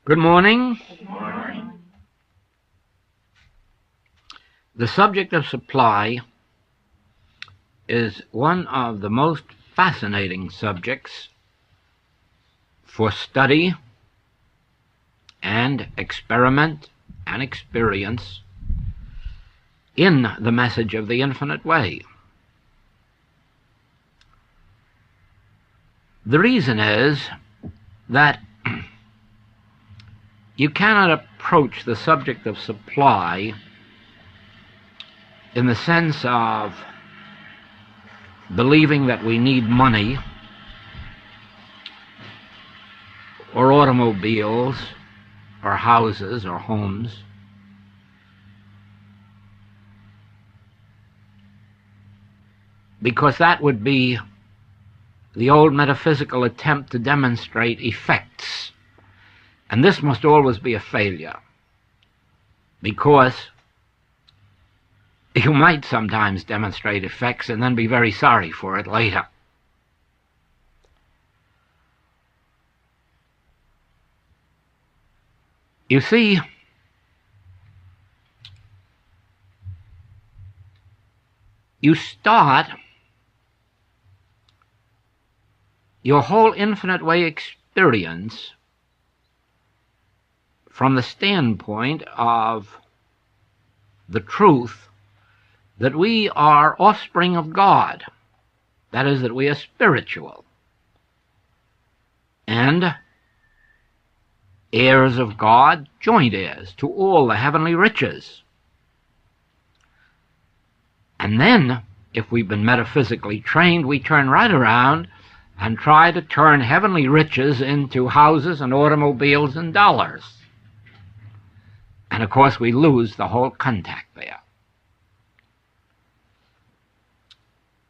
Good morning. Good morning. The subject of supply is one of the most fascinating subjects for study and experiment and experience in the message of the infinite way. The reason is that you cannot approach the subject of supply in the sense of believing that we need money or automobiles or houses or homes, because that would be the old metaphysical attempt to demonstrate effects. And this must always be a failure, because you might sometimes demonstrate effects and then be very sorry for it later. You see, you start your whole infinite way experience from the standpoint of the truth that we are offspring of God, that is, that we are spiritual, and heirs of God, joint heirs to all the heavenly riches. And then, if we've been metaphysically trained, we turn right around and try to turn heavenly riches into houses and automobiles and dollars. And of course we lose the whole contact there.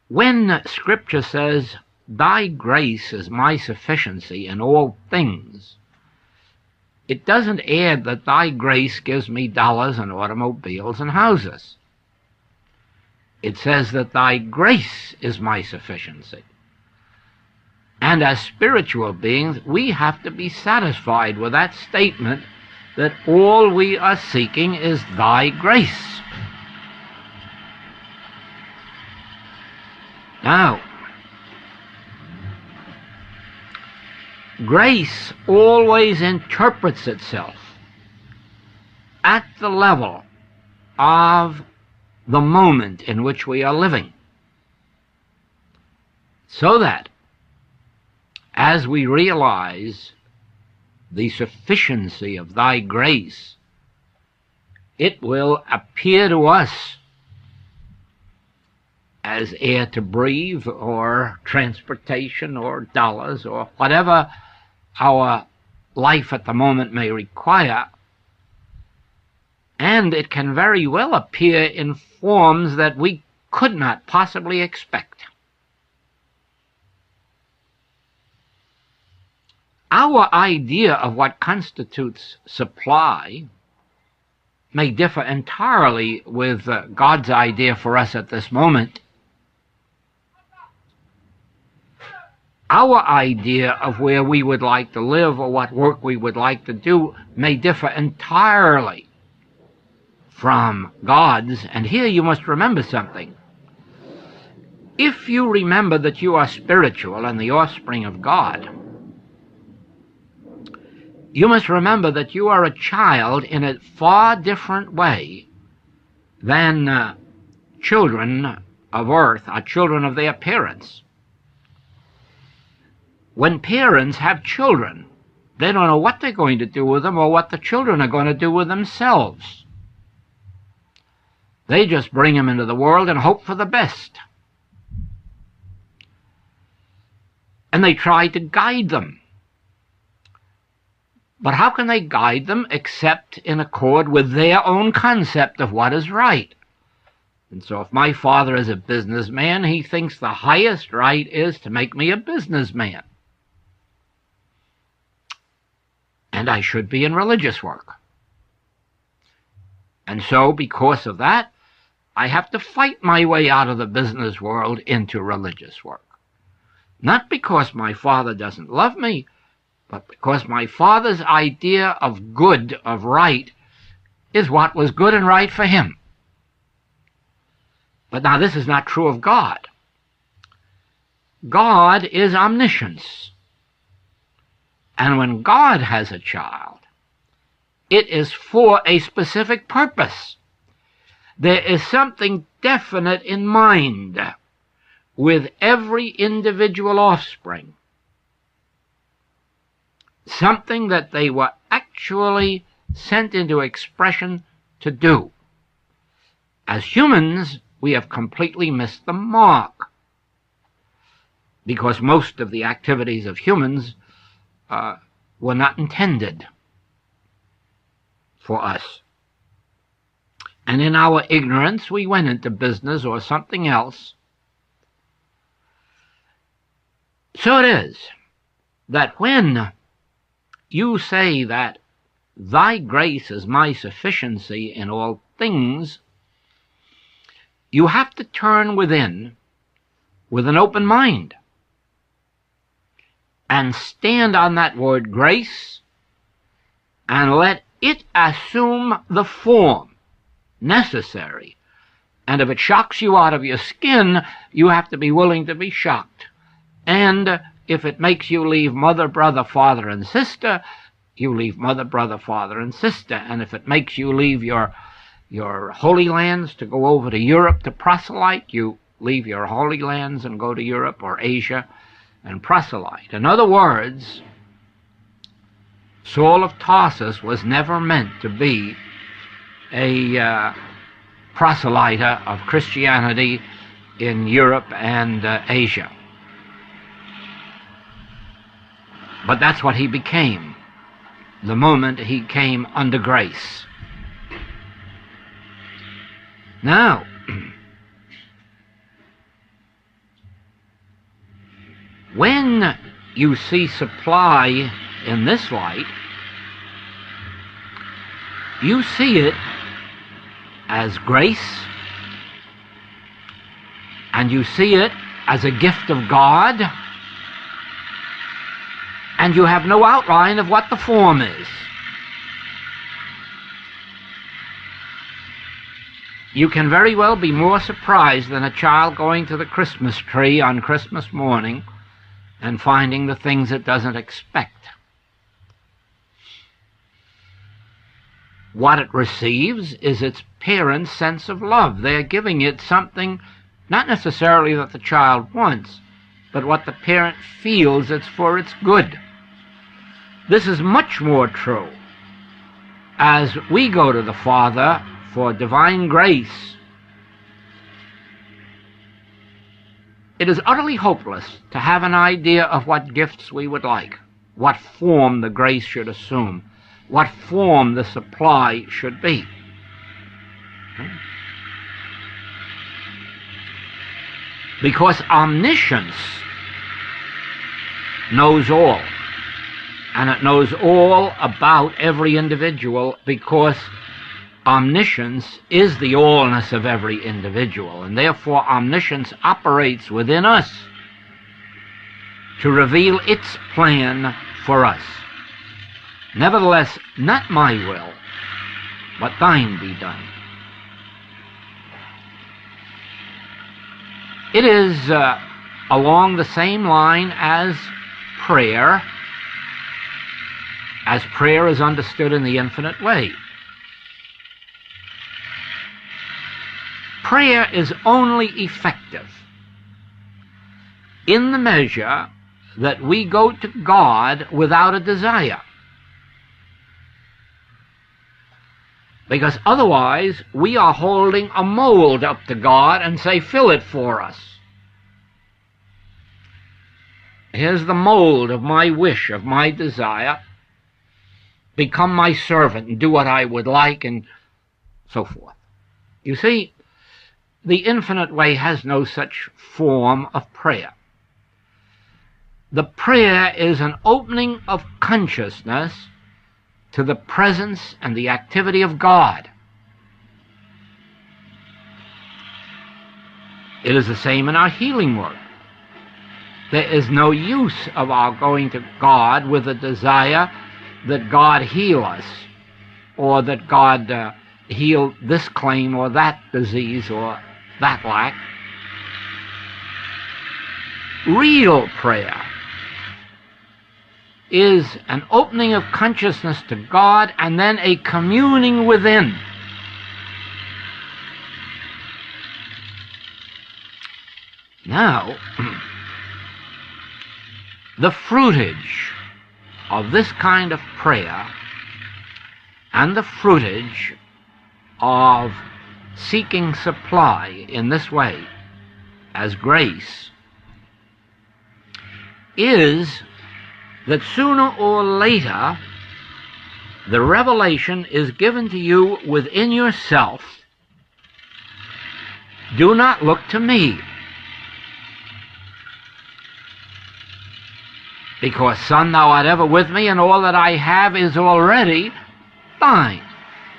When Scripture says, "Thy grace is my sufficiency in all things," it doesn't add that thy grace gives me dollars and automobiles and houses. It says that thy grace is my sufficiency. And as spiritual beings, we have to be satisfied with that statement that all we are seeking is thy grace. Now, grace always interprets itself at the level of the moment in which we are living, so that as we realize the sufficiency of thy grace, it will appear to us as air to breathe or transportation or dollars or whatever our life at the moment may require. And it can very well appear in forms that we could not possibly expect. Our idea of what constitutes supply may differ entirely with God's idea for us at this moment. Our idea of where we would like to live or what work we would like to do may differ entirely from God's. And here you must remember something. If you remember that you are spiritual and the offspring of God, you must remember that you are a child in a far different way than children of earth are children of their parents. When parents have children, they don't know what they're going to do with them or what the children are going to do with themselves. They just bring them into the world and hope for the best. And they try to guide them. But how can they guide them except in accord with their own concept of what is right? And so if my father is a businessman, he thinks the highest right is to make me a businessman. And I should be in religious work. And so, because of that, I have to fight my way out of the business world into religious work. Not because my father doesn't love me, but because my father's idea of good, of right, is what was good and right for him. But now this is not true of God. God is omniscience. And when God has a child, it is for a specific purpose. There is something definite in mind with every individual offspring. Something that they were actually sent into expression to do. As humans, we have completely missed the mark, because most of the activities of humans were not intended for us. And in our ignorance, we went into business or something else. So it is that when you say that thy grace is my sufficiency in all things, you have to turn within with an open mind and stand on that word grace and let it assume the form necessary. And if it shocks you out of your skin, you have to be willing to be shocked. And if it makes you leave mother, brother, father, and sister, you leave mother, brother, father, and sister. And if it makes you leave your Holy Lands to go over to Europe to proselyte, you leave your Holy Lands and go to Europe or Asia and proselyte. In other words, Saul of Tarsus was never meant to be a proselyter of Christianity in Europe and Asia. But that's what he became the moment he came under grace. Now, when you see supply in this light, you see it as grace, and you see it as a gift of God, and you have no outline of what the form is. You can very well be more surprised than a child going to the Christmas tree on Christmas morning and finding the things it doesn't expect. What it receives is its parents' sense of love. They're giving it something, not necessarily that the child wants, but what the parent feels it's for its good. This is much more true as we go to the Father for divine grace. It is utterly hopeless to have an idea of what gifts we would like, what form the grace should assume, what form the supply should be. Because omniscience knows all. And it knows all about every individual, because omniscience is the allness of every individual, and therefore omniscience operates within us to reveal its plan for us. Nevertheless, not my will, but thine be done. It is along the same line as prayer is understood in the infinite way. Prayer is only effective in the measure that we go to God without a desire. Because otherwise we are holding a mold up to God and say, fill it for us. Here's the mold of my wish, of my desire. Become my servant and do what I would like, and so forth. You see, the infinite way has no such form of prayer. The prayer is an opening of consciousness to the presence and the activity of God. It is the same in our healing work. There is no use of our going to God with a desire that God heal us, or that God heal this claim or that disease or that lack. Real prayer is an opening of consciousness to God and then a communing within. Now, the fruitage of this kind of prayer and the fruitage of seeking supply in this way as grace is that sooner or later the revelation is given to you within yourself. Do not look to me, because, son, thou art ever with me, and all that I have is already thine.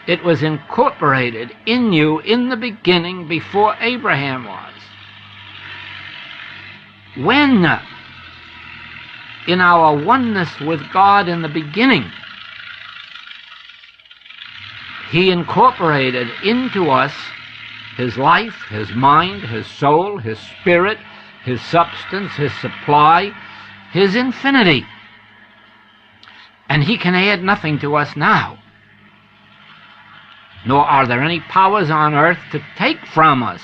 It was incorporated in you in the beginning before Abraham was. When, in our oneness with God in the beginning, He incorporated into us His life, His mind, His soul, His spirit, His substance, His supply, His infinity. And He can add nothing to us now. Nor are there any powers on earth to take from us,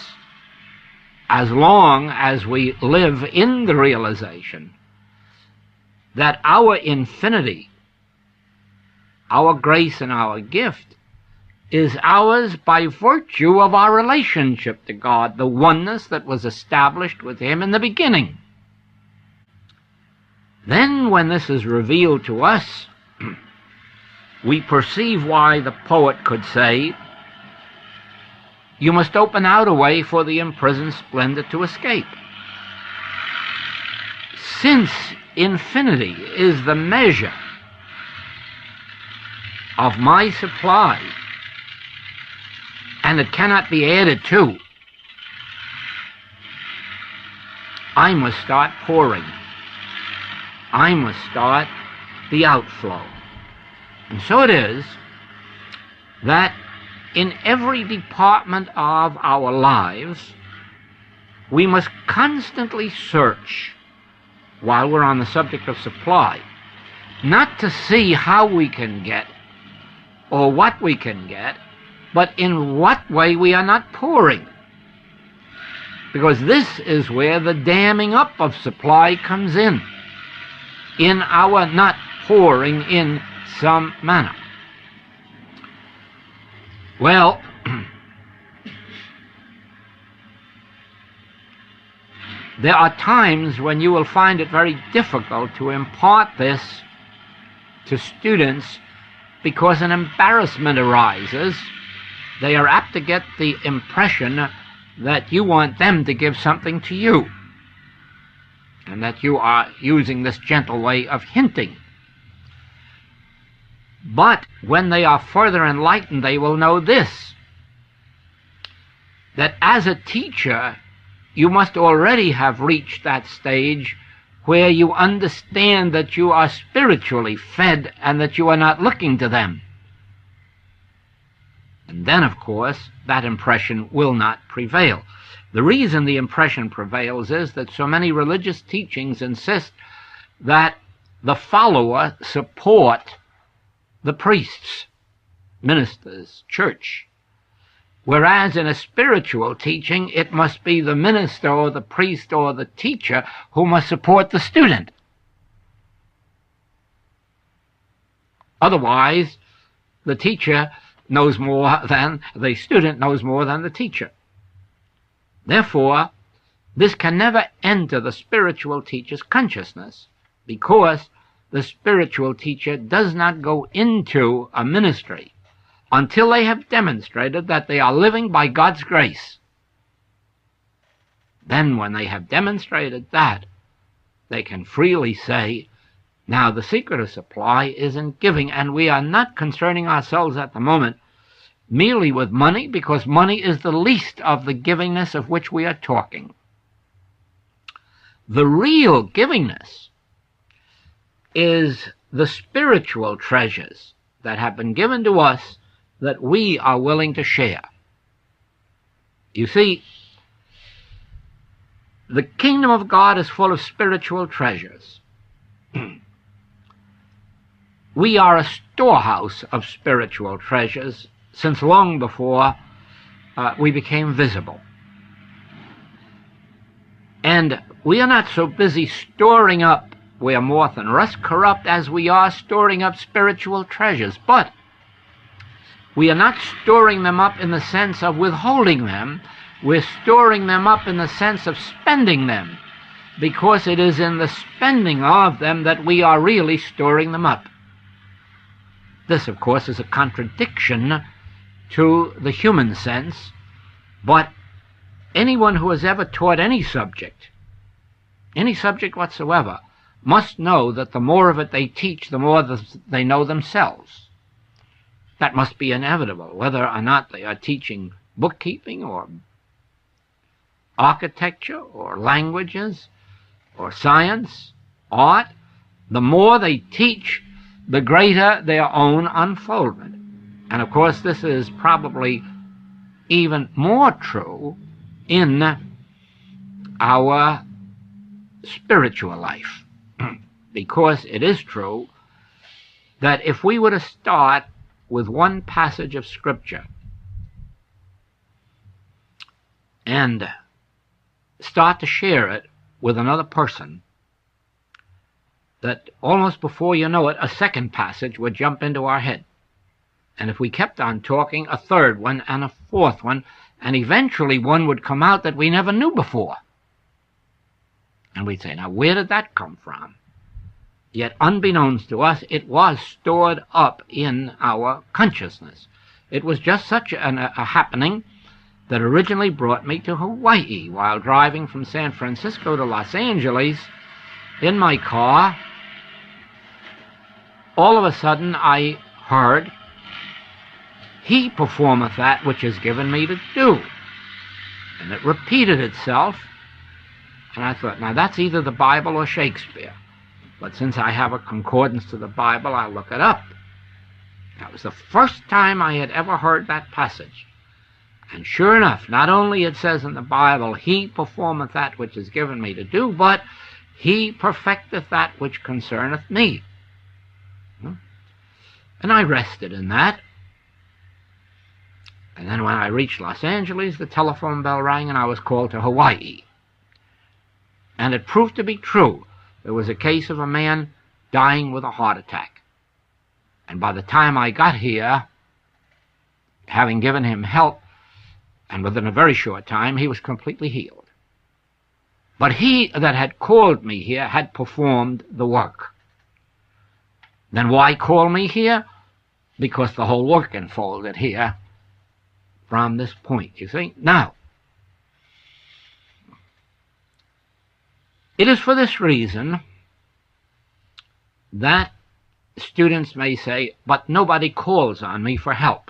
as long as we live in the realization that our infinity, our grace and our gift, is ours by virtue of our relationship to God, the oneness that was established with Him in the beginning. Then, when this is revealed to us, we perceive why the poet could say, "You must open out a way for the imprisoned splendor to escape." Since infinity is the measure of my supply, and it cannot be added to, I must start pouring. I must start the outflow. And so it is that in every department of our lives, we must constantly search, while we're on the subject of supply, not to see how we can get or what we can get, but in what way we are not pouring. Because this is where the damming up of supply comes in our not pouring in some manner. Well, there are times when you will find it very difficult to impart this to students because an embarrassment arises. They are apt to get the impression that you want them to give something to you, and that you are using this gentle way of hinting. But when they are further enlightened, they will know this, that as a teacher, you must already have reached that stage where you understand that you are spiritually fed and that you are not looking to them. And then, of course, that impression will not prevail. The reason the impression prevails is that so many religious teachings insist that the follower support the priests, ministers, church. Whereas in a spiritual teaching, it must be the minister or the priest or the teacher who must support the student. Otherwise, the teacher knows more than the student knows more than the teacher. Therefore, this can never enter the spiritual teacher's consciousness, because the spiritual teacher does not go into a ministry until they have demonstrated that they are living by God's grace. Then, when they have demonstrated that, they can freely say, now the secret of supply is in giving, and we are not concerning ourselves at the moment merely with money, because money is the least of the givingness of which we are talking. The real givingness is the spiritual treasures that have been given to us that we are willing to share. You see, the kingdom of God is full of spiritual treasures. We are a storehouse of spiritual treasures since long before we became visible. And we are not so busy storing up where moth and rust corrupt as we are storing up spiritual treasures. But we are not storing them up in the sense of withholding them. We're storing them up in the sense of spending them, because it is in the spending of them that we are really storing them up. This, of course, is a contradiction to the human sense, but anyone who has ever taught any subject whatsoever, must know that the more of it they teach, the more they know themselves. That must be inevitable, whether or not they are teaching bookkeeping or architecture or languages or science, art. The more they teach, the greater their own unfoldment. And of course, this is probably even more true in our spiritual life, because it is true that if we were to start with one passage of Scripture and start to share it with another person, that almost before you know it, a second passage would jump into our head. And if we kept on talking, a third one and a fourth one, and eventually one would come out that we never knew before. And we'd say, now where did that come from? Yet unbeknownst to us, it was stored up in our consciousness. It was just such a happening that originally brought me to Hawaii. While driving from San Francisco to Los Angeles in my car, all of a sudden I heard, "He performeth that which is given me to do." And it repeated itself, and I thought, now that's either the Bible or Shakespeare. But since I have a concordance to the Bible, I'll look it up. That was the first time I had ever heard that passage. And sure enough, not only it says in the Bible, "He performeth that which is given me to do," but "He perfecteth that which concerneth me." And I rested in that. And then when I reached Los Angeles, the telephone bell rang and I was called to Hawaii. And it proved to be true. There was a case of a man dying with a heart attack. And by the time I got here, having given him help, and within a very short time, he was completely healed. But he that had called me here had performed the work. Then why call me here? Because the whole work unfolded here from this point, you see. Now, it is for this reason that students may say, "But nobody calls on me for help."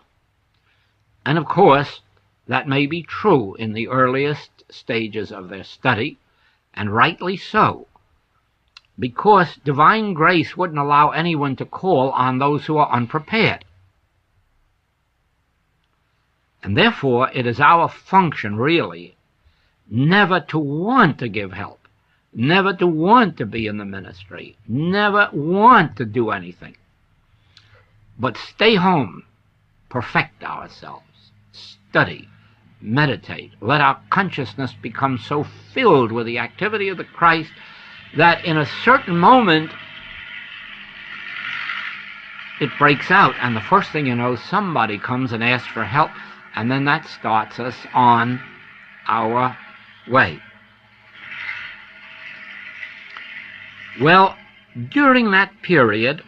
And of course, that may be true in the earliest stages of their study, and rightly so, because divine grace wouldn't allow anyone to call on those who are unprepared. And therefore, it is our function, really, never to want to give help, never to want to be in the ministry, never want to do anything, but stay home, perfect ourselves, study, meditate, let our consciousness become so filled with the activity of the Christ that in a certain moment it breaks out, and the first thing you know, somebody comes and asks for help, and then that starts us on our way. Well, during that period,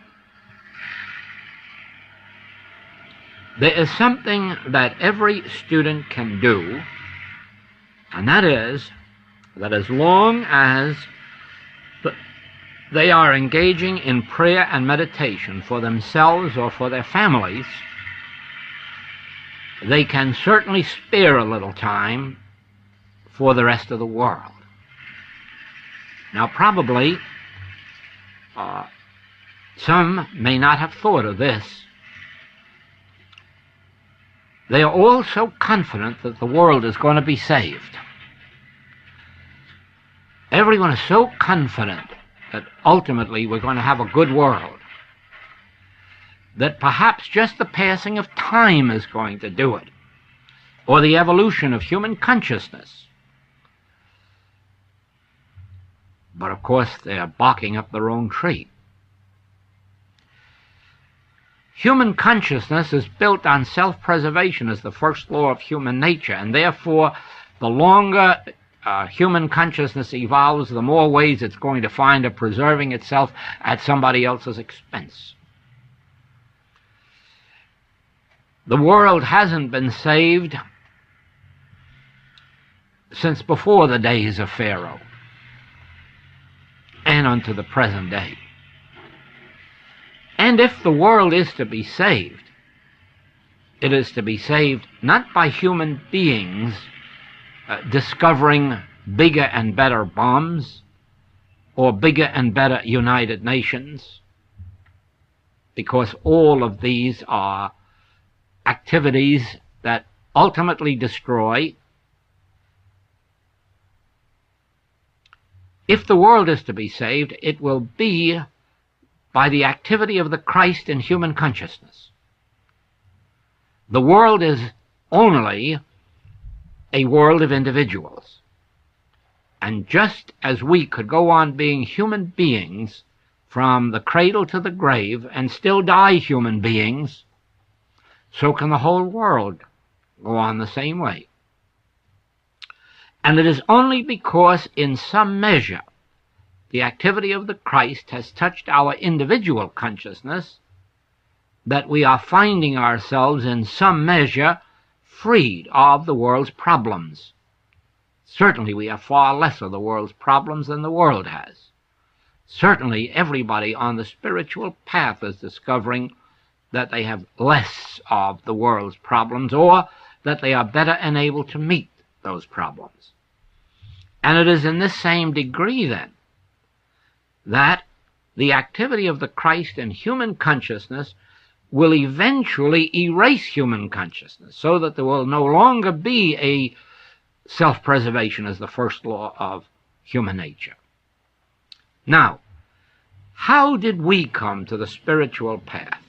there is something that every student can do, and that is that as long as they are engaging in prayer and meditation for themselves or for their families, they can certainly spare a little time for the rest of the world. Now, probably some may not have thought of this. They are all so confident that the world is going to be saved. Everyone is so confident that ultimately we're going to have a good world, that perhaps just the passing of time is going to do it, or the evolution of human consciousness. But of course they are barking up the wrong tree. Human consciousness is built on self-preservation as the first law of human nature, and therefore the longer human consciousness evolves, the more ways it's going to find of preserving itself at somebody else's expense. The world hasn't been saved since before the days of Pharaoh and unto the present day. And if the world is to be saved, it is to be saved not by human beings discovering bigger and better bombs or bigger and better United Nations, because all of these are activities that ultimately destroy. If the world is to be saved, it will be by the activity of the Christ in human consciousness. The world is only a world of individuals. And just as we could go on being human beings from the cradle to the grave and still die human beings, so can the whole world go on the same way. And it is only because in some measure the activity of the Christ has touched our individual consciousness that we are finding ourselves in some measure freed of the world's problems. Certainly we have far less of the world's problems than the world has. Certainly everybody on the spiritual path is discovering that they have less of the world's problems, or that they are better enabled to meet those problems. And it is in this same degree, then, that the activity of the Christ in human consciousness will eventually erase human consciousness, so that there will no longer be a self-preservation as the first law of human nature. Now, how did we come to the spiritual path?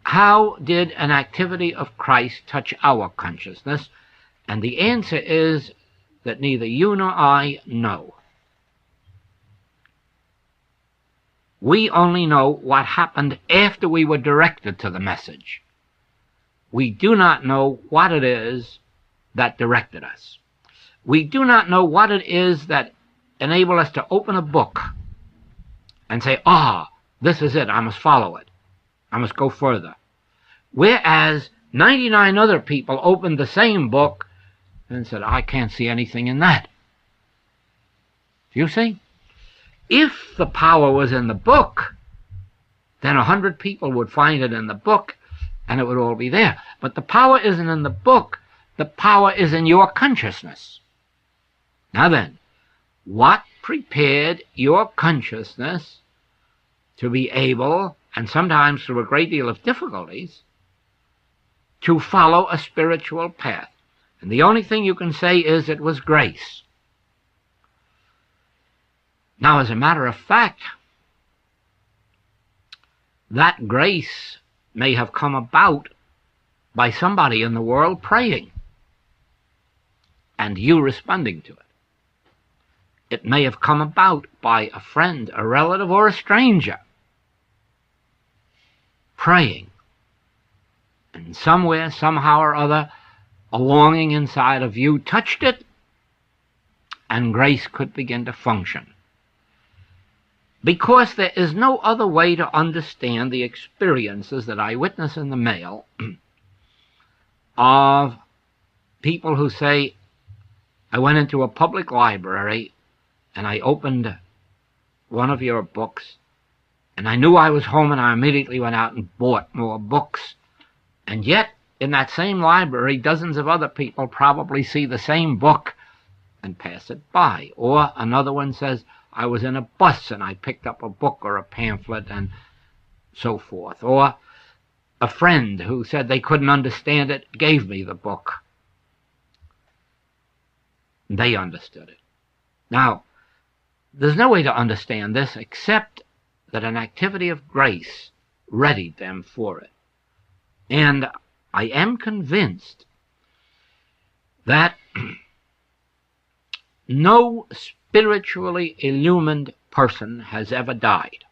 How did an activity of Christ touch our consciousness? And the answer is that neither you nor I know. We only know what happened after we were directed to the message. We do not know what it is that directed us. We do not know what it is that enabled us to open a book and say, this is it, I must follow it. I must go further. Whereas 99 other people opened the same book and said, I can't see anything in that. Do you see? If the power was in the book, then 100 people would find it in the book and it would all be there. But the power isn't in the book. The power is in your consciousness. Now then, what prepared your consciousness to be able, and sometimes through a great deal of difficulties, to follow a spiritual path? And the only thing you can say is it was grace. Now, as a matter of fact, that grace may have come about by somebody in the world praying and you responding to it. It may have come about by a friend, a relative, or a stranger praying. And somewhere, somehow or other, a longing inside of you touched it, and grace could begin to function. Because there is no other way to understand the experiences that I witness in the mail of people who say, I went into a public library and I opened one of your books and I knew I was home and I immediately went out and bought more books. And yet, in that same library, dozens of other people probably see the same book and pass it by. Or another one says, I was in a bus and I picked up a book or a pamphlet and so forth. Or a friend who said they couldn't understand it gave me the book. They understood it. Now, there's no way to understand this except that an activity of grace readied them for it. And I am convinced that no spiritually illumined person has ever died.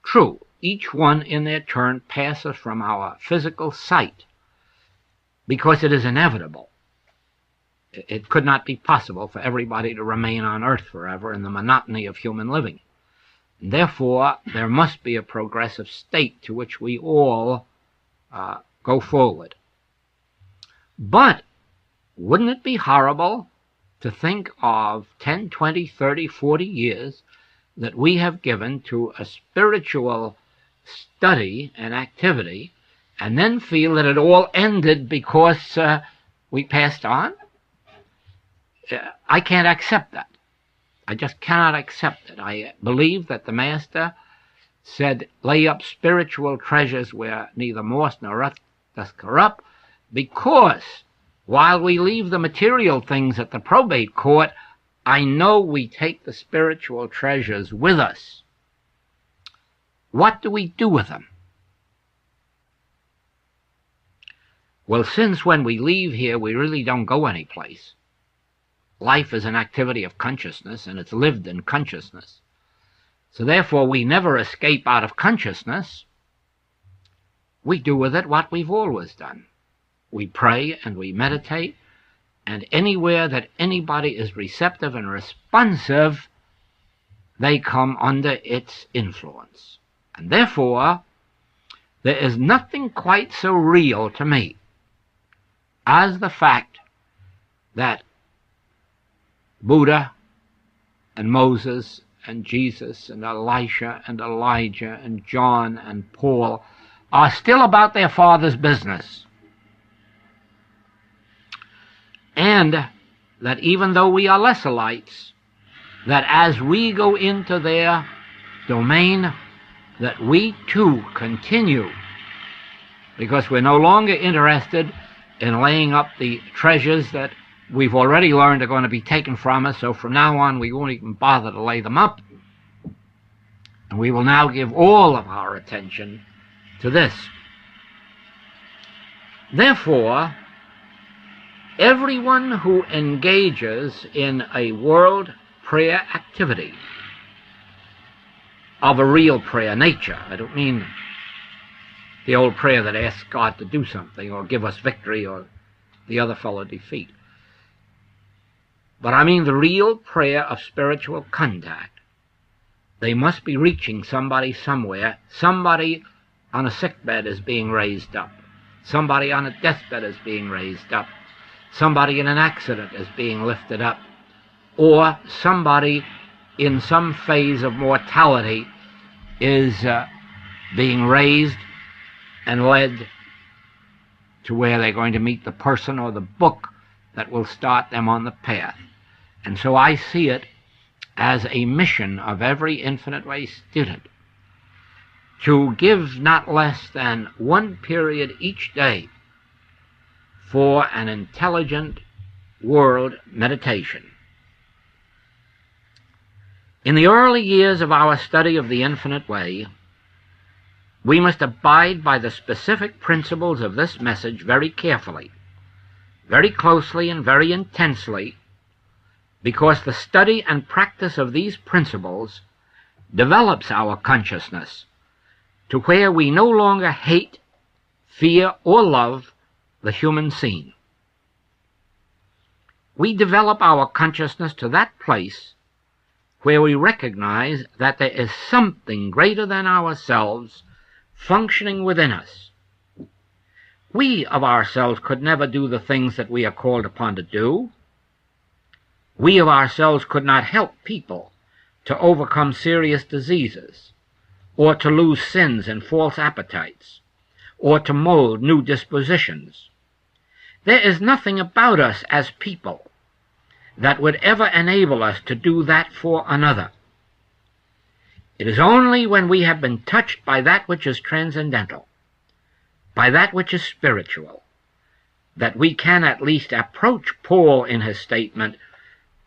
True, each one in their turn passes from our physical sight because it is inevitable. It could not be possible for everybody to remain on earth forever in the monotony of human living. And therefore, there must be a progressive state to which we all go forward. But wouldn't it be horrible to think of 10, 20, 30, 40 years that we have given to a spiritual study and activity and then feel that it all ended because we passed on? I can't accept that. I just cannot accept it. I believe that the Master said, lay up spiritual treasures where neither moth nor rust doth corrupt, because while we leave the material things at the probate court, I know we take the spiritual treasures with us. What do we do with them? Well, since when we leave here, we really don't go anyplace. Life is an activity of consciousness, and it's lived in consciousness. So therefore, we never escape out of consciousness. We do with it what we've always done. We pray and we meditate, and anywhere that anybody is receptive and responsive, they come under its influence. And therefore, there is nothing quite so real to me as the fact that Buddha and Moses and Jesus and Elisha and Elijah and John and Paul are still about their Father's business. And that even though we are lesser lights, that as we go into their domain, that we too continue, because we're no longer interested in laying up the treasures that we've already learned are going to be taken from us, so from now on we won't even bother to lay them up. And we will now give all of our attention to this. Therefore, everyone who engages in a world prayer activity of a real prayer nature, I don't mean the old prayer that asks God to do something or give us victory or the other fellow defeat, but I mean the real prayer of spiritual contact. They must be reaching somebody somewhere. Somebody on a sickbed is being raised up. Somebody on a deathbed is being raised up. Somebody in an accident is being lifted up. Or somebody in some phase of mortality is being raised and led to where they're going to meet the person or the book that will start them on the path. And so I see it as a mission of every Infinite Way student to give not less than one period each day for an intelligent world meditation. In the early years of our study of the Infinite Way, we must abide by the specific principles of this message very carefully, very closely, and very intensely, because the study and practice of these principles develops our consciousness to where we no longer hate, fear, or love the human scene. We develop our consciousness to that place where we recognize that there is something greater than ourselves functioning within us. We of ourselves could never do the things that we are called upon to do. We of ourselves could not help people to overcome serious diseases, or to lose sins and false appetites, or to mold new dispositions. There is nothing about us as people that would ever enable us to do that for another. It is only when we have been touched by that which is transcendental, by that which is spiritual, that we can at least approach Paul in his statement,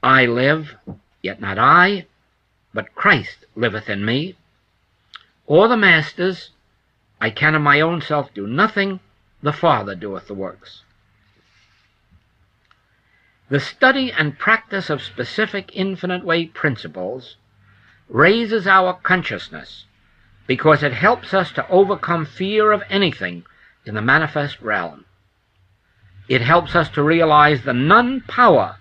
I live, yet not I, but Christ liveth in me, or the Master's, I can of my own self do nothing, the Father doeth the works. The study and practice of specific infinite way principles raises our consciousness because it helps us to overcome fear of anything in the manifest realm. It helps us to realize the non-power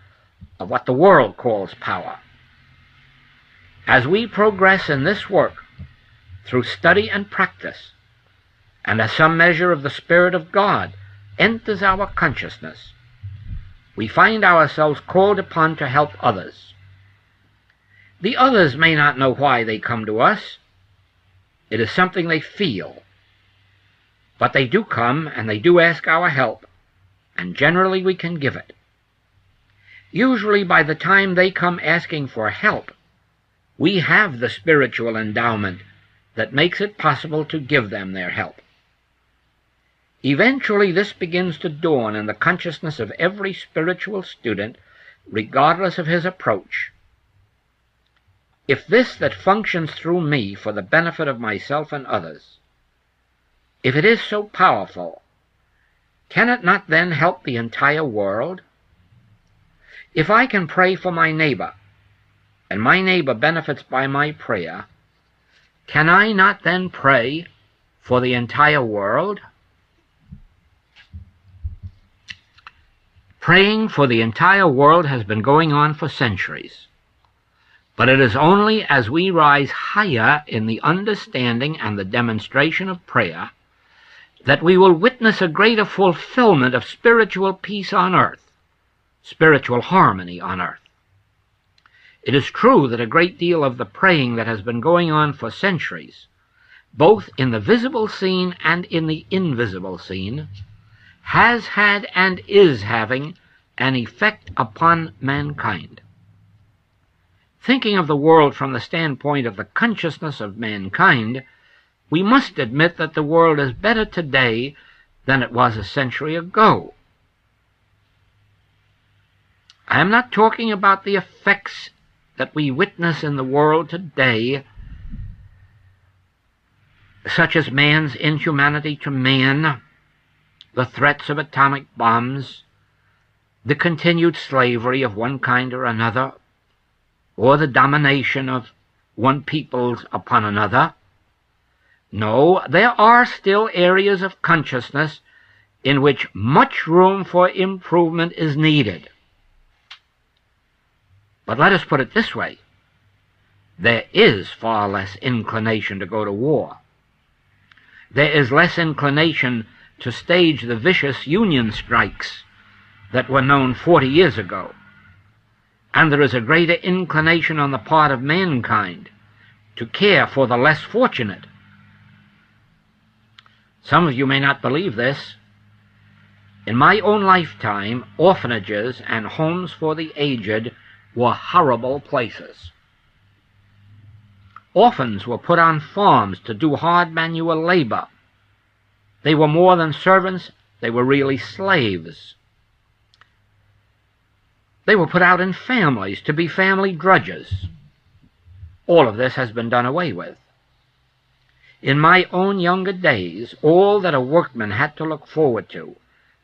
of what the world calls power. As we progress in this work through study and practice, and as some measure of the Spirit of God enters our consciousness, we find ourselves called upon to help others. The others may not know why they come to us. It is something they feel. But they do come and they do ask our help, and generally we can give it. Usually by the time they come asking for help, we have the spiritual endowment that makes it possible to give them their help. Eventually this begins to dawn in the consciousness of every spiritual student, regardless of his approach. If this that functions through me for the benefit of myself and others, if it is so powerful, can it not then help the entire world? If I can pray for my neighbor, and my neighbor benefits by my prayer, can I not then pray for the entire world? Praying for the entire world has been going on for centuries. But it is only as we rise higher in the understanding and the demonstration of prayer that we will witness a greater fulfillment of spiritual peace on earth, spiritual harmony on earth. It is true that a great deal of the praying that has been going on for centuries, both in the visible scene and in the invisible scene, has had and is having an effect upon mankind. Thinking of the world from the standpoint of the consciousness of mankind, we must admit that the world is better today than it was a century ago. I am not talking about the effects that we witness in the world today, such as man's inhumanity to man, the threats of atomic bombs, the continued slavery of one kind or another, or the domination of one people upon another. No, there are still areas of consciousness in which much room for improvement is needed. But let us put it this way. There is far less inclination to go to war. There is less inclination to stage the vicious union strikes that were known 40 years ago. And there is a greater inclination on the part of mankind to care for the less fortunate. Some of you may not believe this. In my own lifetime, orphanages and homes for the aged were horrible places. Orphans were put on farms to do hard manual labor. They were more than servants, they were really slaves. They were put out in families to be family drudges. All of this has been done away with. In my own younger days, all that a workman had to look forward to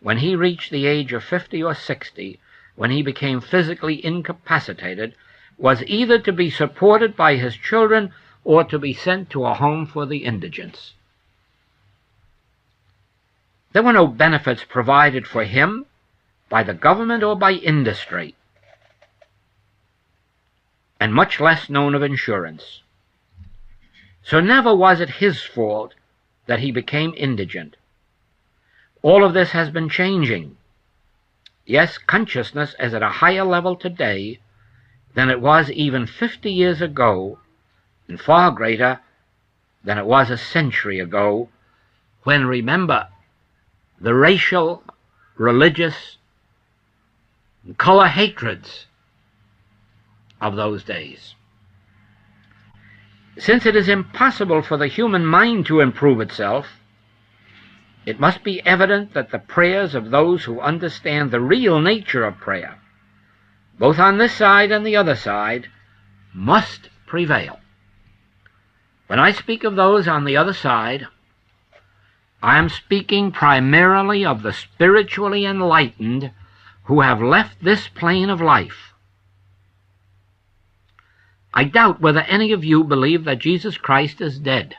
when he reached the age of 50 or 60, when he became physically incapacitated, was either to be supported by his children or to be sent to a home for the indigents. There were no benefits provided for him by the government or by industry, and much less known of insurance. So never was it his fault that he became indigent. All of this has been changing. Yes, consciousness is at a higher level today than it was even 50 years ago, and far greater than it was a century ago, when, remember, the racial, religious, and color hatreds of those days. Since it is impossible for the human mind to improve itself, it must be evident that the prayers of those who understand the real nature of prayer, both on this side and the other side, must prevail. When I speak of those on the other side, I am speaking primarily of the spiritually enlightened who have left this plane of life. I doubt whether any of you believe that Jesus Christ is dead,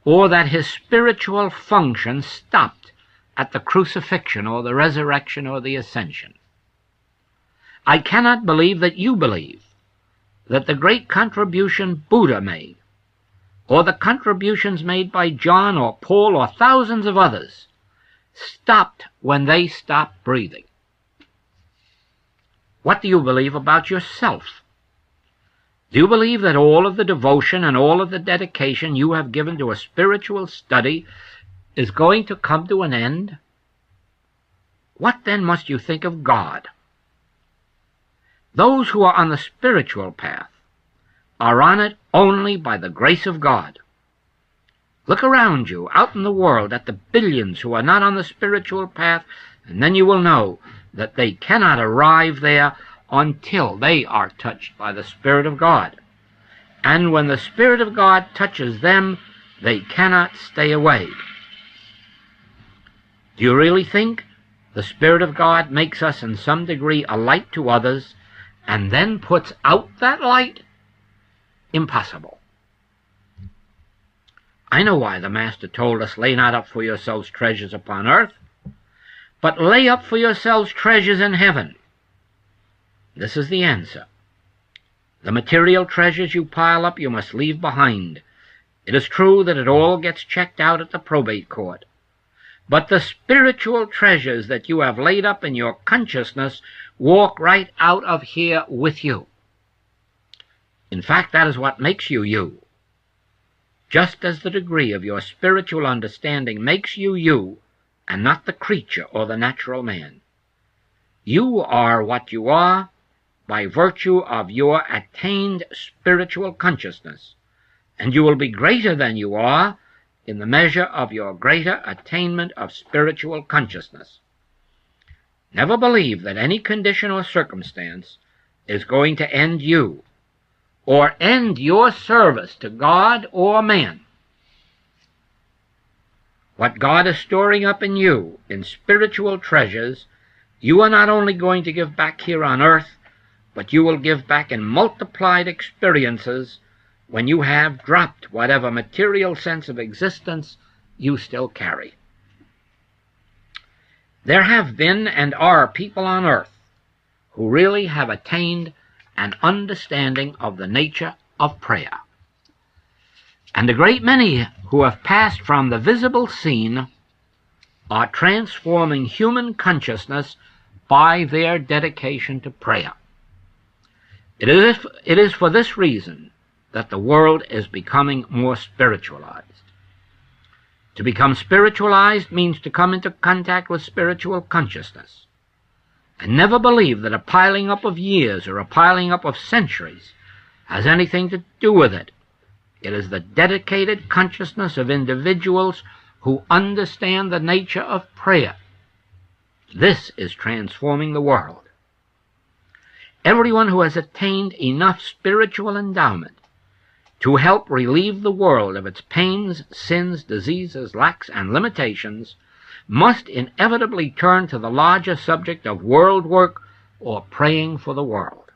or that his spiritual function stopped at the crucifixion or the resurrection or the ascension. I cannot believe that you believe that the great contribution Buddha made, or the contributions made by John or Paul or thousands of others, stopped when they stopped breathing. What do you believe about yourself? Do you believe that all of the devotion and all of the dedication you have given to a spiritual study is going to come to an end? What then must you think of God? Those who are on the spiritual path are on it only by the grace of God. Look around you, out in the world, at the billions who are not on the spiritual path, and then you will know that they cannot arrive there until they are touched by the Spirit of God. And when the Spirit of God touches them, they cannot stay away. Do you really think the Spirit of God makes us in some degree a light to others and then puts out that light? Impossible. I know why the Master told us, lay not up for yourselves treasures upon earth, but lay up for yourselves treasures in heaven. This is the answer. The material treasures you pile up you must leave behind. It is true that it all gets checked out at the probate court. But the spiritual treasures that you have laid up in your consciousness walk right out of here with you. In fact, that is what makes you you. Just as the degree of your spiritual understanding makes you you, and not the creature or the natural man. You are what you are by virtue of your attained spiritual consciousness, and you will be greater than you are in the measure of your greater attainment of spiritual consciousness. Never believe that any condition or circumstance is going to end you, or end your service to God or man. What God is storing up in you in spiritual treasures, you are not only going to give back here on earth, but you will give back in multiplied experiences when you have dropped whatever material sense of existence you still carry. There have been and are people on earth who really have attained an understanding of the nature of prayer. And a great many who have passed from the visible scene are transforming human consciousness by their dedication to prayer. It is for this reason that the world is becoming more spiritualized. To become spiritualized means to come into contact with spiritual consciousness. And never believe that a piling up of years or a piling up of centuries has anything to do with it. It is the dedicated consciousness of individuals who understand the nature of prayer. This is transforming the world. Everyone who has attained enough spiritual endowment to help relieve the world of its pains, sins, diseases, lacks, and limitations must inevitably turn to the larger subject of world work or praying for the world.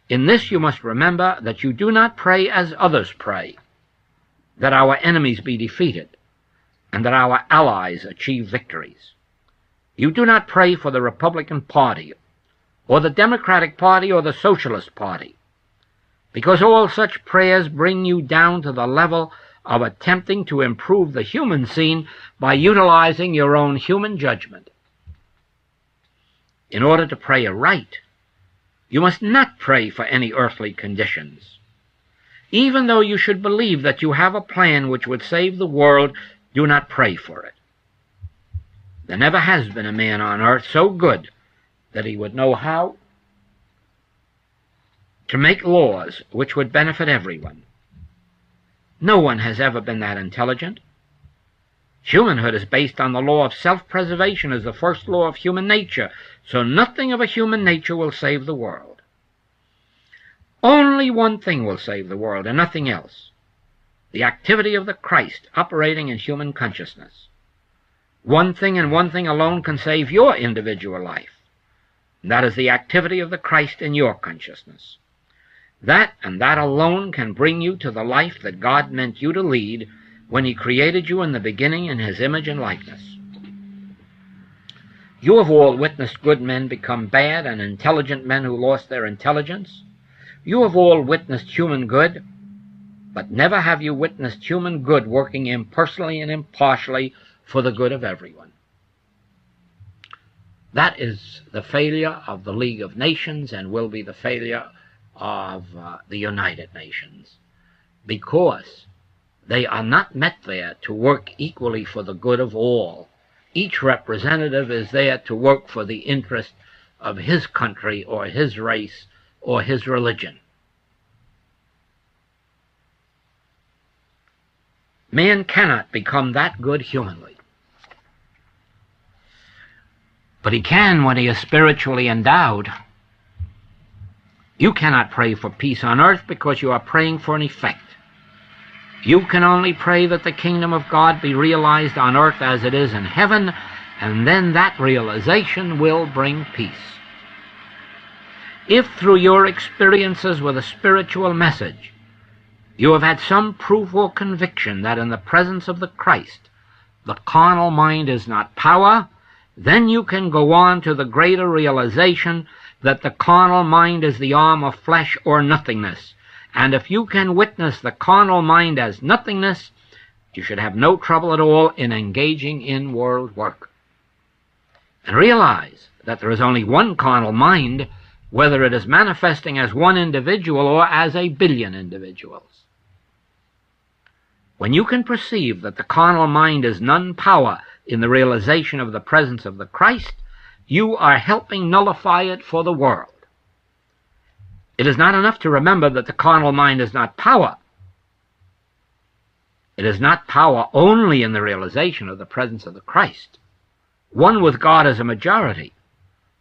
In this you must remember that you do not pray as others pray, that our enemies be defeated, and that our allies achieve victories. You do not pray for the Republican Party, or the Democratic Party, or the Socialist Party, because all such prayers bring you down to the level of attempting to improve the human scene by utilizing your own human judgment. In order to pray aright, you must not pray for any earthly conditions. Even though you should believe that you have a plan which would save the world, do not pray for it. There never has been a man on earth so good that he would know how to make laws which would benefit everyone. No one has ever been that intelligent. Humanhood is based on the law of self-preservation as the first law of human nature, so nothing of a human nature will save the world. Only one thing will save the world, and nothing else: the activity of the Christ operating in human consciousness. One thing and one thing alone can save your individual life, and that is the activity of the Christ in your consciousness. That and that alone can bring you to the life that God meant you to lead when he created you in the beginning in his image and likeness. You have all witnessed good men become bad and intelligent men who lost their intelligence. You have all witnessed human good, but never have you witnessed human good working impersonally and impartially for the good of everyone. That is the failure of the League of Nations, and will be the failure of the United Nations, because they are not met there to work equally for the good of all. Each representative is there to work for the interest of his country or his race or his religion. Man cannot become that good humanly, but he can when he is spiritually endowed. You cannot pray for peace on earth because you are praying for an effect. You can only pray that the kingdom of God be realized on earth as it is in heaven, and then that realization will bring peace. If through your experiences with a spiritual message you have had some proof or conviction that in the presence of the Christ the carnal mind is not power, then you can go on to the greater realization that the carnal mind is the arm of flesh or nothingness. And if you can witness the carnal mind as nothingness, you should have no trouble at all in engaging in world work. And realize that there is only one carnal mind, whether it is manifesting as one individual or as a billion individuals. When you can perceive that the carnal mind is none power in the realization of the presence of the Christ, you are helping nullify it for the world. It is not enough to remember that the carnal mind is not power. It is not power only in the realization of the presence of the Christ. One with God as a majority.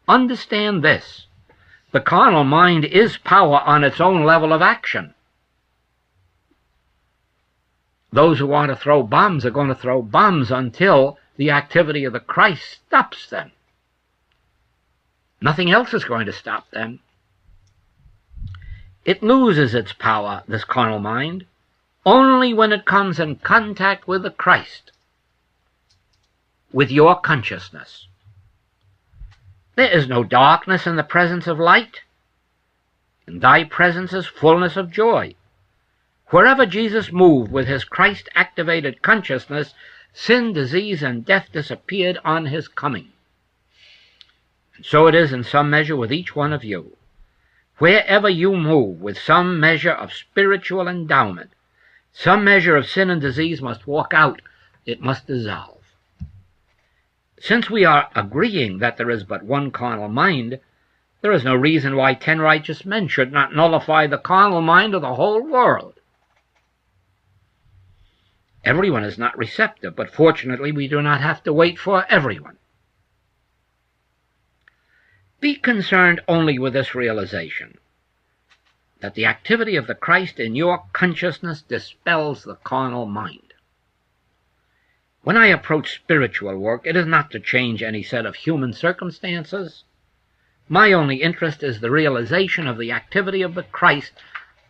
Understand this: the carnal mind is power on its own level of action. Those who want to throw bombs are going to throw bombs until the activity of the Christ stops them. Nothing else is going to stop them. It loses its power, this carnal mind, only when it comes in contact with the Christ, with your consciousness. There is no darkness in the presence of light. In thy presence is fullness of joy. Wherever Jesus moved with his Christ-activated consciousness, sin, disease, and death disappeared on his coming. And so it is in some measure with each one of you. Wherever you move with some measure of spiritual endowment, some measure of sin and disease must walk out. It must dissolve. Since we are agreeing that there is but one carnal mind, there is no reason why 10 righteous men should not nullify the carnal mind of the whole world. Everyone is not receptive, but fortunately we do not have to wait for everyone. Be concerned only with this realization, that the activity of the Christ in your consciousness dispels the carnal mind. When I approach spiritual work, it is not to change any set of human circumstances. My only interest is the realization of the activity of the Christ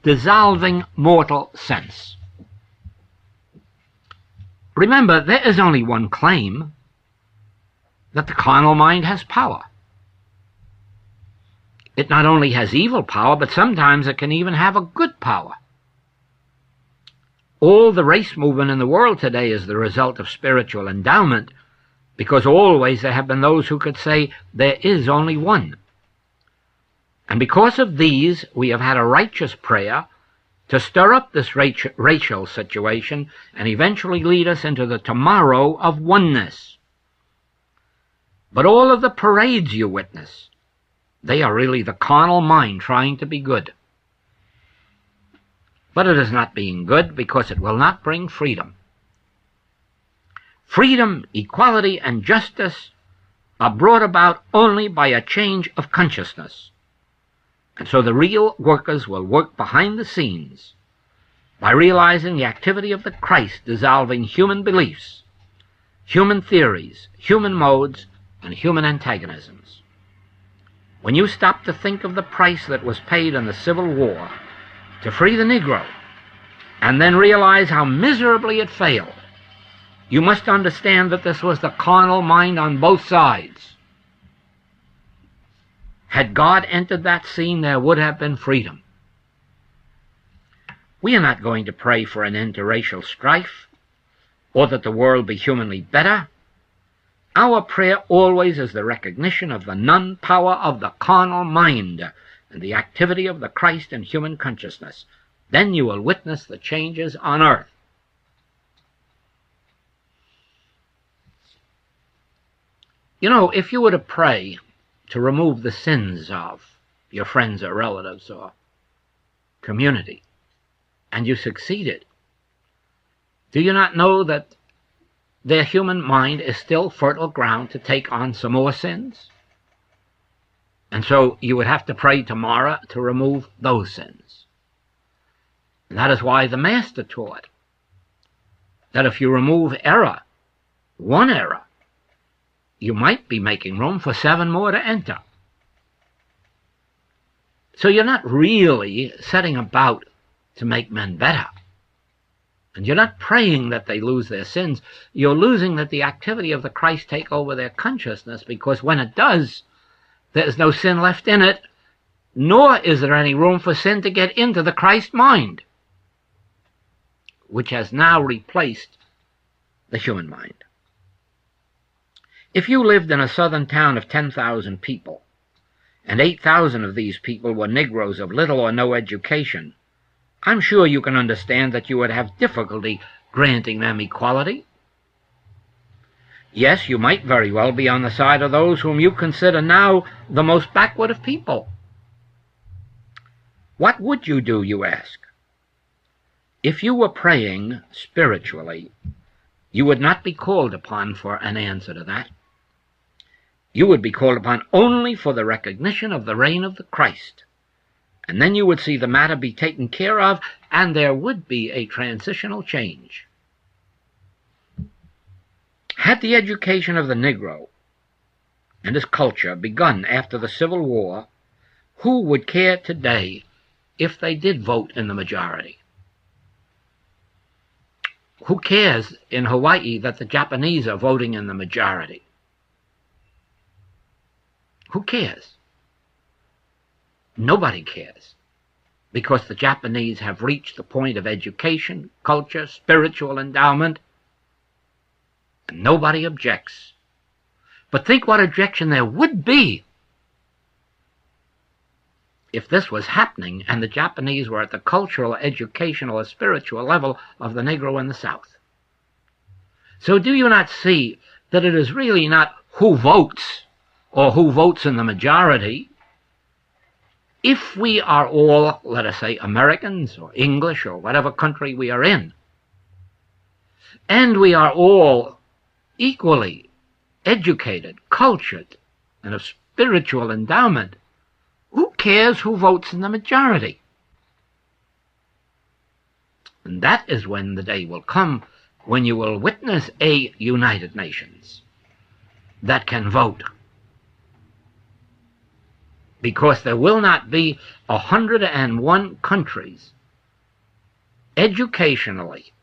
dissolving mortal sense. Remember, there is only one claim: that the carnal mind has power. It not only has evil power, but sometimes it can even have a good power. All the race movement in the world today is the result of spiritual endowment, because always there have been those who could say there is only one. And because of these, we have had a righteous prayer to stir up this racial situation and eventually lead us into the tomorrow of oneness. But all of the parades you witness, they are really the carnal mind trying to be good. But it is not being good, because it will not bring freedom. Freedom, equality, and justice are brought about only by a change of consciousness. And so the real workers will work behind the scenes by realizing the activity of the Christ dissolving human beliefs, human theories, human modes, and human antagonisms. When you stop to think of the price that was paid in the Civil War to free the Negro, and then realize how miserably it failed, you must understand that this was the carnal mind on both sides. Had God entered that scene, there would have been freedom. We are not going to pray for an end to racial strife, or that the world be humanly better. Our prayer always is the recognition of the non-power of the carnal mind and the activity of the Christ in human consciousness. Then you will witness the changes on earth. You know, if you were to pray to remove the sins of your friends or relatives or community, and you succeeded, do you not know that their human mind is still fertile ground to take on some more sins? And so you would have to pray tomorrow to remove those sins. And that is why the Master taught that if you remove error, one error, you might be making room for 7 more to enter. So you're not really setting about to make men better. And you're not praying that they lose their sins. You're losing that the activity of the Christ take over their consciousness, because when it does, there's no sin left in it, nor is there any room for sin to get into the Christ mind, which has now replaced the human mind. If you lived in a southern town of 10,000 people, and 8,000 of these people were Negroes of little or no education, I'm sure you can understand that you would have difficulty granting them equality. Yes, you might very well be on the side of those whom you consider now the most backward of people. What would you do, you ask? If you were praying spiritually, you would not be called upon for an answer to that. You would be called upon only for the recognition of the reign of the Christ. And then you would see the matter be taken care of, and there would be a transitional change. Had the education of the Negro and his culture begun after the Civil War, who would care today if they did vote in the majority? Who cares in Hawaii that the Japanese are voting in the majority? Who cares? Nobody cares, because the Japanese have reached the point of education, culture, spiritual endowment, and nobody objects. But think what objection there would be if this was happening and the Japanese were at the cultural, educational, or spiritual level of the Negro in the South. So do you not see that it is really not who votes or who votes in the majority? If we are all, let us say, Americans or English or whatever country we are in, and we are all equally educated, cultured, and of spiritual endowment, who cares who votes in the majority? And that is when the day will come when you will witness a United Nations that can vote. Because there will not be 101 countries educationally,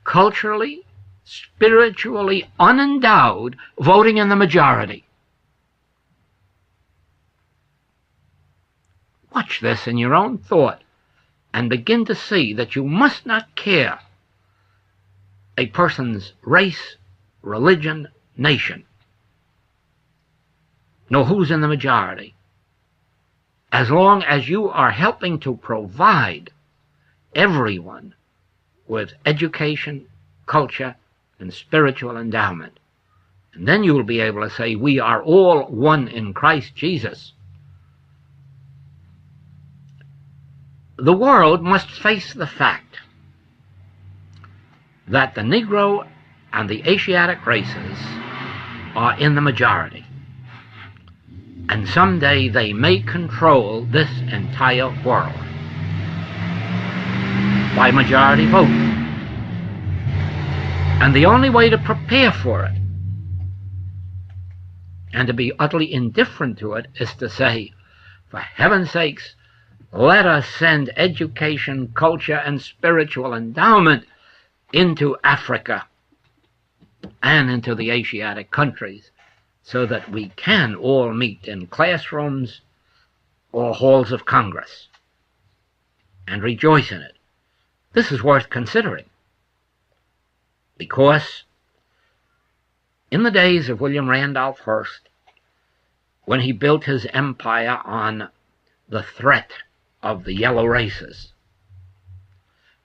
culturally, spiritually unendowed voting in the majority. Watch this in your own thought and begin to see that you must not care a person's race, religion, nation, nor who's in the majority, as long as you are helping to provide everyone with education, culture, and spiritual endowment. And then you will be able to say, we are all one in Christ Jesus. The world must face the fact that the Negro and the Asiatic races are in the majority, and someday they may control this entire world by majority vote. And the only way to prepare for it and to be utterly indifferent to it is to say, for heaven's sakes, let us send education, culture, and spiritual endowment into Africa and into the Asiatic countries so that we can all meet in classrooms or halls of Congress and rejoice in it. This is worth considering, because in the days of William Randolph Hearst, when he built his empire on the threat of the yellow races,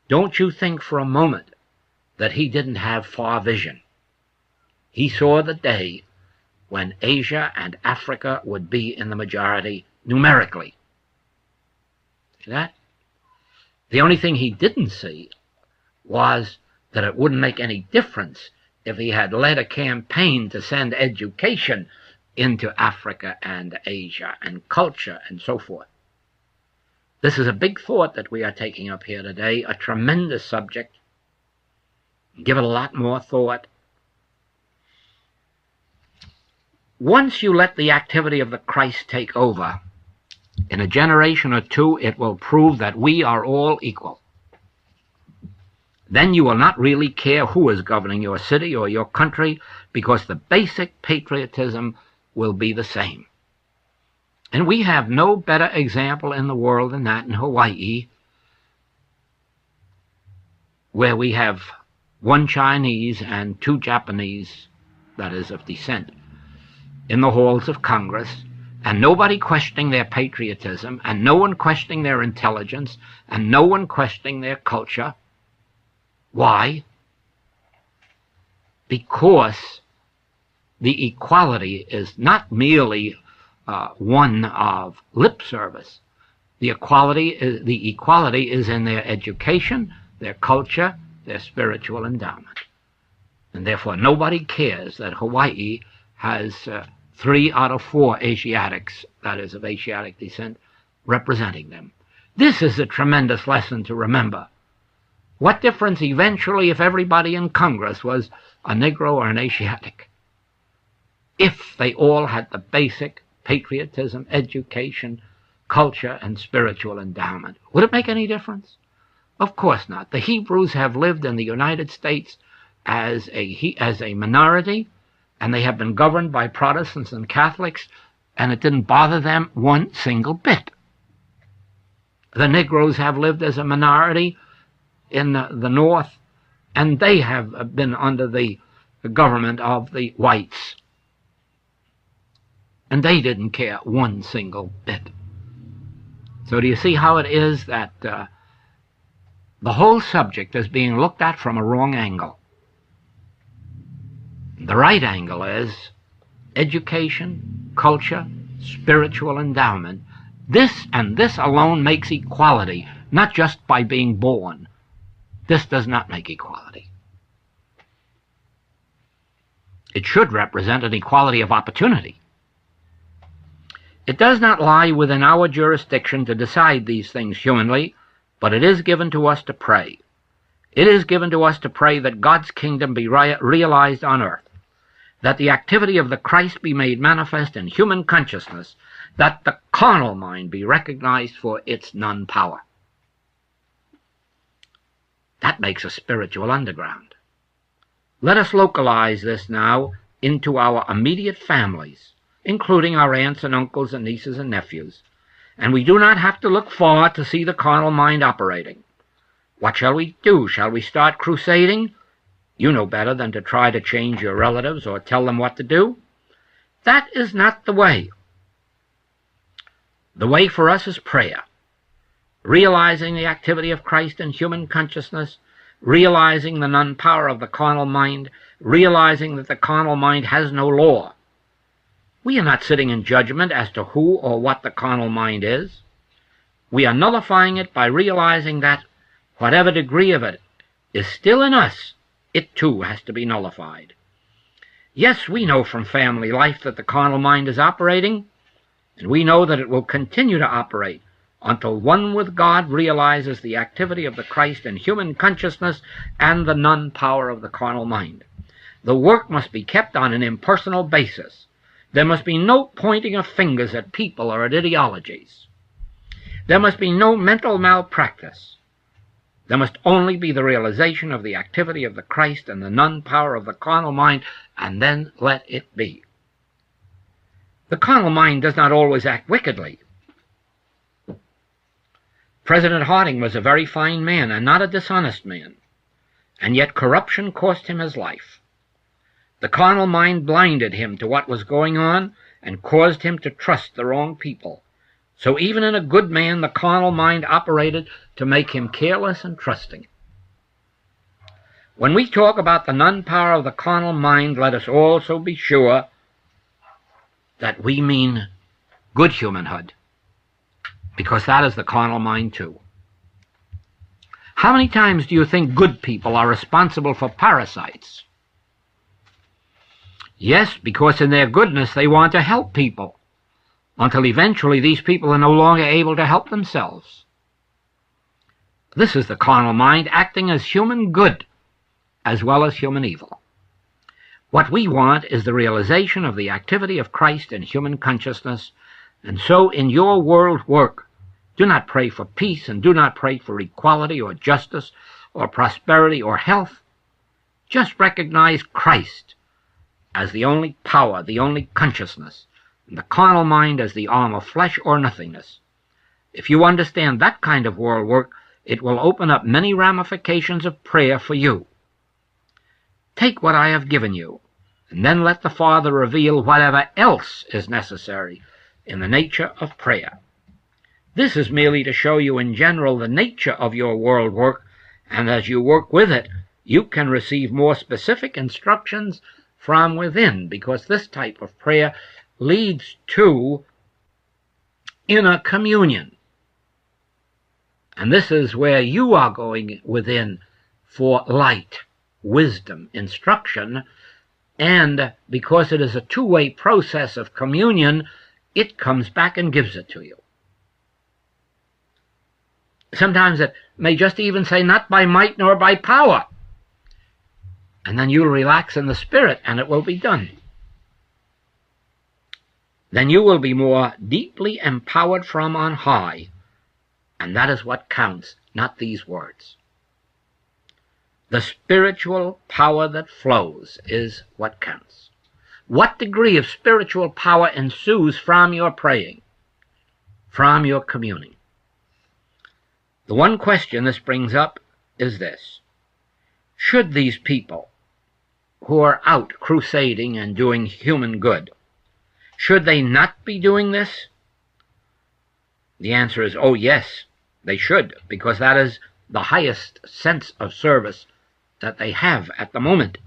don't you think for a moment that he didn't have far vision. He saw the day when Asia and Africa would be in the majority numerically. See that? The only thing he didn't see was that it wouldn't make any difference if he had led a campaign to send education into Africa and Asia and culture and so forth. This is a big thought that we are taking up here today, a tremendous subject. Give it a lot more thought. Once you let the activity of the Christ take over, in a generation or two, it will prove that we are all equal. Then you will not really care who is governing your city or your country, because the basic patriotism will be the same. And we have no better example in the world than that in Hawaii, where we have one Chinese and two Japanese, that is of descent, in the halls of Congress, and nobody questioning their patriotism, and no one questioning their intelligence, and no one questioning their culture. Why? Because the equality is not merely one of lip service. The equality is in their education, their culture, their spiritual endowment. And therefore nobody cares that Hawaii has 3 out of 4 Asiatics, that is of Asiatic descent, representing them. This is a tremendous lesson to remember. What difference eventually if everybody in Congress was a Negro or an Asiatic, if they all had the basic patriotism, education, culture, and spiritual endowment? Would it make any difference? Of course not. The Hebrews have lived in the United States as a minority, and they have been governed by Protestants and Catholics, and it didn't bother them one single bit. The Negroes have lived as a minority in the North, and they have been under the government of the whites, and they didn't care one single bit. So do you see how it is that the whole subject is being looked at from a wrong angle? The right angle is education, culture, spiritual endowment. This and this alone makes equality, not just by being born. This does not make equality. It should represent an equality of opportunity. It does not lie within our jurisdiction to decide these things humanly, but it is given to us to pray. It is given to us to pray that God's kingdom be realized on earth, that the activity of the Christ be made manifest in human consciousness, that the carnal mind be recognized for its non-power. That makes a spiritual underground. Let us localize this now into our immediate families, including our aunts and uncles and nieces and nephews. And we do not have to look far to see the carnal mind operating. What shall we do? Shall we start crusading? You know better than to try to change your relatives or tell them what to do. That is not the way. The way for us is prayer, realizing the activity of Christ in human consciousness, realizing the non-power of the carnal mind, realizing that the carnal mind has no law. We are not sitting in judgment as to who or what the carnal mind is. We are nullifying it by realizing that whatever degree of it is still in us, it too has to be nullified. Yes, we know from family life that the carnal mind is operating, and we know that it will continue to operate until one with God realizes the activity of the Christ in human consciousness and the non-power of the carnal mind. The work must be kept on an impersonal basis. There must be no pointing of fingers at people or at ideologies. There must be no mental malpractice. There must only be the realization of the activity of the Christ and the non-power of the carnal mind, and then let it be. The carnal mind does not always act wickedly. President Harding was a very fine man and not a dishonest man, and yet corruption cost him his life. The carnal mind blinded him to what was going on and caused him to trust the wrong people. So even in a good man, the carnal mind operated to make him careless and trusting. When we talk about the non-power of the carnal mind, let us also be sure that we mean good humanhood, because that is the carnal mind too. How many times do you think good people are responsible for parasites? Yes, because in their goodness they want to help people, until eventually these people are no longer able to help themselves. This is the carnal mind acting as human good as well as human evil. What we want is the realization of the activity of Christ in human consciousness, and so in your world work, do not pray for peace and do not pray for equality or justice or prosperity or health. Just recognize Christ as the only power, the only consciousness, and the carnal mind as the arm of flesh or nothingness. If you understand that kind of world work, it will open up many ramifications of prayer for you. Take what I have given you, and then let the Father reveal whatever else is necessary in the nature of prayer. This is merely to show you in general the nature of your world work, and as you work with it, you can receive more specific instructions from within, because this type of prayer leads to inner communion. And this is where you are going within for light, wisdom, instruction, and because it is a two-way process of communion, it comes back and gives it to you. Sometimes it may just even say, not by might nor by power. And then you'll relax in the spirit and it will be done. Then you will be more deeply empowered from on high, and that is what counts, not these words. The spiritual power that flows is what counts. What degree of spiritual power ensues from your praying, from your communing? The one question this brings up is this: should these people who are out crusading and doing human good, should they not be doing this? The answer is, oh yes, they should, because that is the highest sense of service that they have at the moment.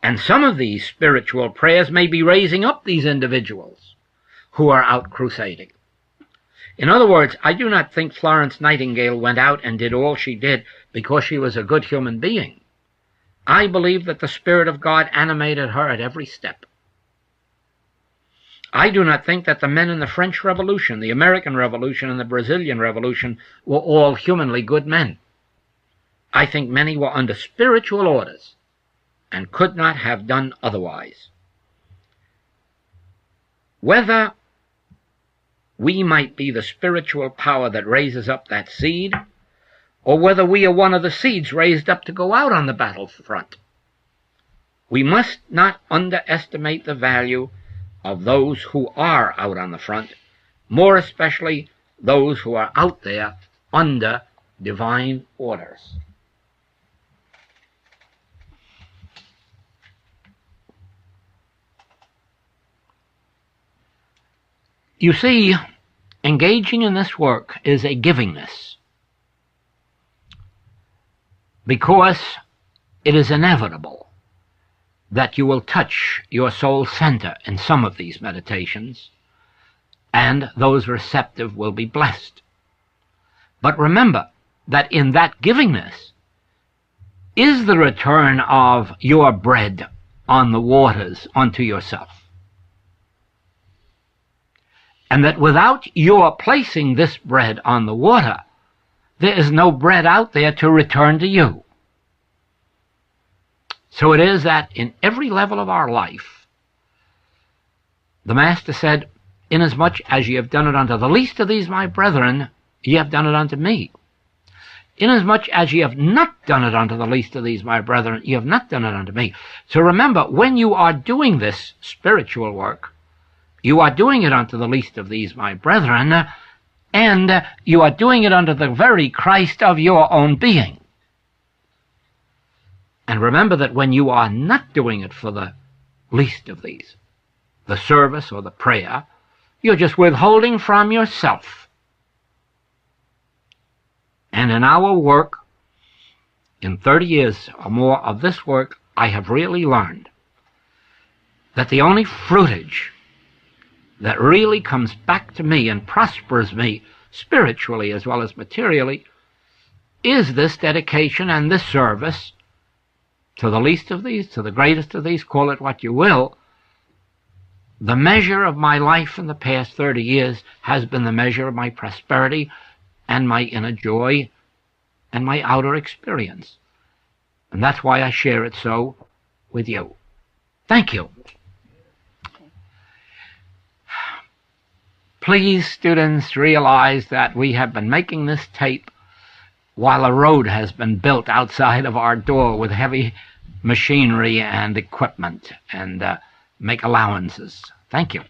And some of these spiritual prayers may be raising up these individuals who are out crusading. In other words, I do not think Florence Nightingale went out and did all she did because she was a good human being. I believe that the Spirit of God animated her at every step. I do not think that the men in the French Revolution, the American Revolution, and the Brazilian Revolution were all humanly good men. I think many were under spiritual orders and could not have done otherwise. Whether we might be the spiritual power that raises up that seed, or whether we are one of the seeds raised up to go out on the battlefront, we must not underestimate the value of those who are out on the front, more especially those who are out there under divine orders. You see, engaging in this work is a givingness, because it is inevitable that you will touch your soul center in some of these meditations, and those receptive will be blessed. But remember that in that givingness is the return of your bread on the waters unto yourself. And that without your placing this bread on the water, there is no bread out there to return to you. So it is that in every level of our life, the Master said, inasmuch as ye have done it unto the least of these my brethren, ye have done it unto me. Inasmuch as ye have not done it unto the least of these my brethren, ye have not done it unto me. So remember, when you are doing this spiritual work, you are doing it unto the least of these my brethren, and you are doing it unto the very Christ of your own being. And remember that when you are not doing it for the least of these, the service or the prayer, you're just withholding from yourself. And in our work, in 30 years or more of this work, I have really learned that the only fruitage that really comes back to me and prospers me spiritually as well as materially is this dedication and this service to the least of these, to the greatest of these, call it what you will. The measure of my life in the past 30 years has been the measure of my prosperity and my inner joy and my outer experience. And that's why I share it so with you. Thank you. Please, students, realize that we have been making this tape while a road has been built outside of our door with heavy machinery and equipment, and make allowances. Thank you.